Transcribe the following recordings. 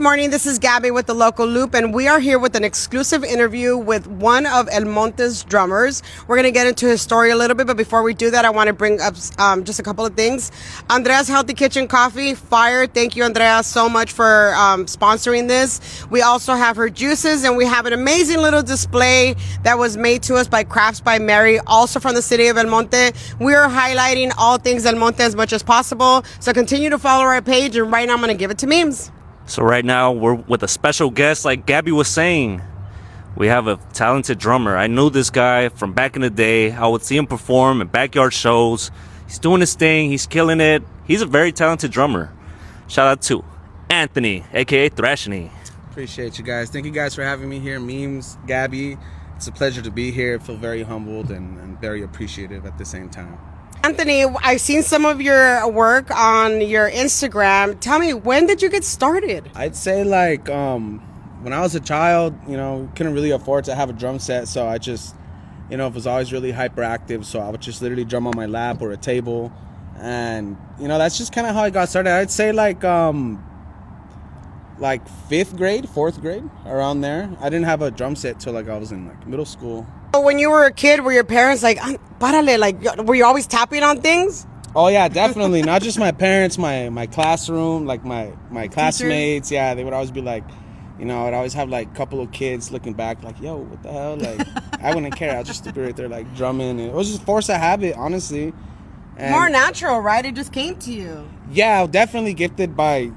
morning. This is Gabby with the Local Loop, and we are here with an exclusive interview with one of El Monte's drummers. We're going to get into his story a little bit, but before we do that, I want to bring up just a couple of things. Andrea's Healthy Kitchen Coffee, fire. Thank you, Andrea, so much for sponsoring this. We also have her juices, and we have an amazing little display that was made to us by Crafts by Mary, also from the city of El Monte. We are highlighting all things El Monte as much as possible, so continue to follow our page, and right now I'm going to give it to Memes. So right now we're with a special guest, like Gabby was saying. We have a talented drummer. I knew this guy from back in the day. I would see him perform at backyard shows. He's doing his thing. He's killing it. He's a very talented drummer. Shout out to Anthony, aka Thrashony. Appreciate you guys. Thank you guys for having me here. Memes, Gabby. It's a pleasure to be here. I feel very humbled and very appreciative at the same time. Anthony, I've seen some of your work on your Instagram. Tell me, when did you get started? I'd say like when I was a child, couldn't really afford to have a drum set, so I just, was always really hyperactive. So I would just literally drum on my lap or a table, and that's just kind of how I got started. I'd say like 5th grade, 4th grade, around there. I didn't have a drum set till like I was in like middle school. When you were a kid, were your parents like, párale, like, were you always tapping on things? Oh yeah, definitely. Not just my parents, my classroom, like my classmates. Yeah, they would always be like, I'd always have like a couple of kids looking back like, yo, what the hell? Like, I wouldn't care. I'll just be right there like drumming. And it was just force of habit, honestly. And more natural, right? It just came to you. Yeah, definitely gifted by,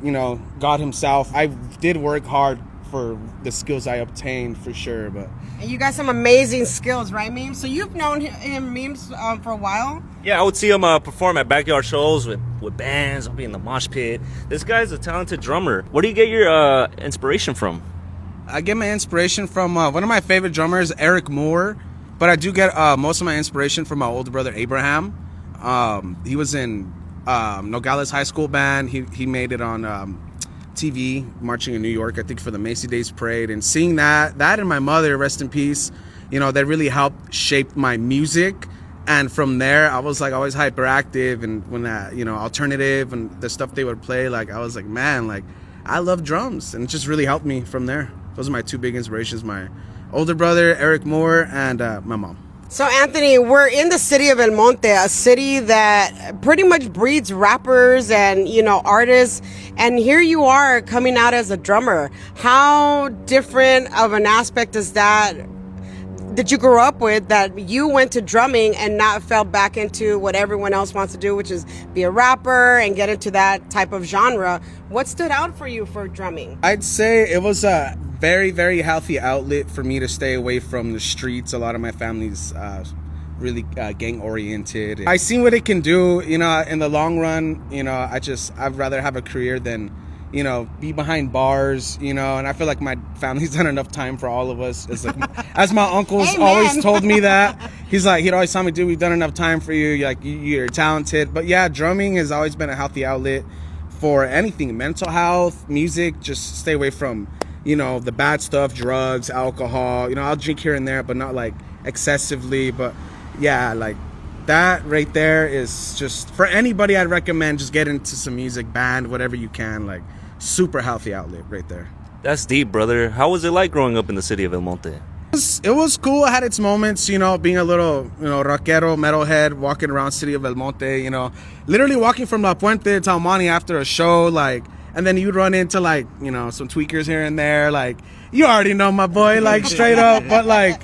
God himself. I did work hard for the skills I obtained, for sure. But and you got some amazing skills, right, Memes? So you've known him, Memes, for a while? Yeah, I would see him perform at backyard shows with bands. I'll be in the mosh pit. This guy's a talented drummer. Where do you get your inspiration from? I get my inspiration from one of my favorite drummers, Eric Moore. But I do get most of my inspiration from my older brother, Abraham. He was in Nogales High School band. He made it on TV, marching in New York, I think for the Macy Days Parade, and seeing that and my mother, rest in peace, that really helped shape my music. And from there, I was like always hyperactive, and when that, alternative and the stuff they would play, like I was like, man, like I love drums, and it just really helped me from there. Those are my two big inspirations: my older brother, Eric Moore, and my mom. So, Anthony, we're in the city of El Monte, a city that pretty much breeds rappers and, artists. And here you are coming out as a drummer. How different of an aspect is that you grew up with, that you went to drumming and not fell back into what everyone else wants to do, which is be a rapper and get into that type of genre? What stood out for you for drumming? I'd say it was a very, very healthy outlet for me to stay away from the streets. A lot of my family's really gang oriented. I seen what it can do, in the long run. I'd rather have a career than, be behind bars, and I feel like my family's done enough time for all of us. It's like, as my uncles always told me that. He'd always tell me, dude, we've done enough time for you. You're talented. But yeah, drumming has always been a healthy outlet for anything, mental health, music. Just stay away from the bad stuff, drugs, alcohol. I'll drink here and there, but not like excessively. But yeah, like that right there is just, for anybody, I'd recommend just get into some music, band, whatever you can. Like, super healthy outlet right there. That's deep, brother. How was it like growing up in the city of El Monte? It was cool. It had its moments, being a little, rockero, metalhead, walking around city of El Monte, literally walking from La Puente to Talmani after a show, like, and then you'd run into like, some tweakers here and there, like, you already know my boy, like, straight up. But like,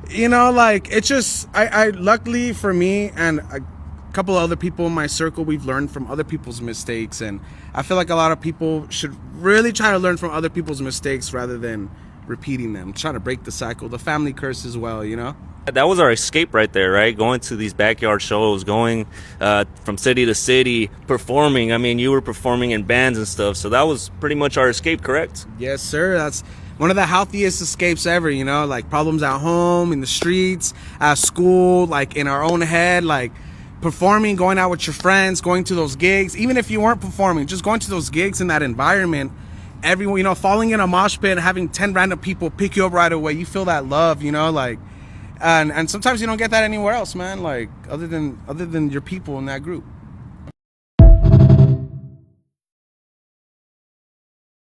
it's just, I luckily for me and a couple of other people in my circle, we've learned from other people's mistakes. And I feel like a lot of people should really try to learn from other people's mistakes rather than repeating them, trying to break the cycle, the family curse as well, That was our escape right there, right? Going to these backyard shows, going from city to city, performing. I mean, you were performing in bands and stuff, so that was pretty much our escape, correct? Yes, sir. That's one of the healthiest escapes ever, like problems at home, in the streets, at school, like in our own head, like performing, going out with your friends, going to those gigs. Even if you weren't performing, just going to those gigs in that environment, everyone, falling in a mosh pit and having 10 random people pick you up right away, you feel that love, and sometimes you don't get that anywhere else, man, like other than your people in that group.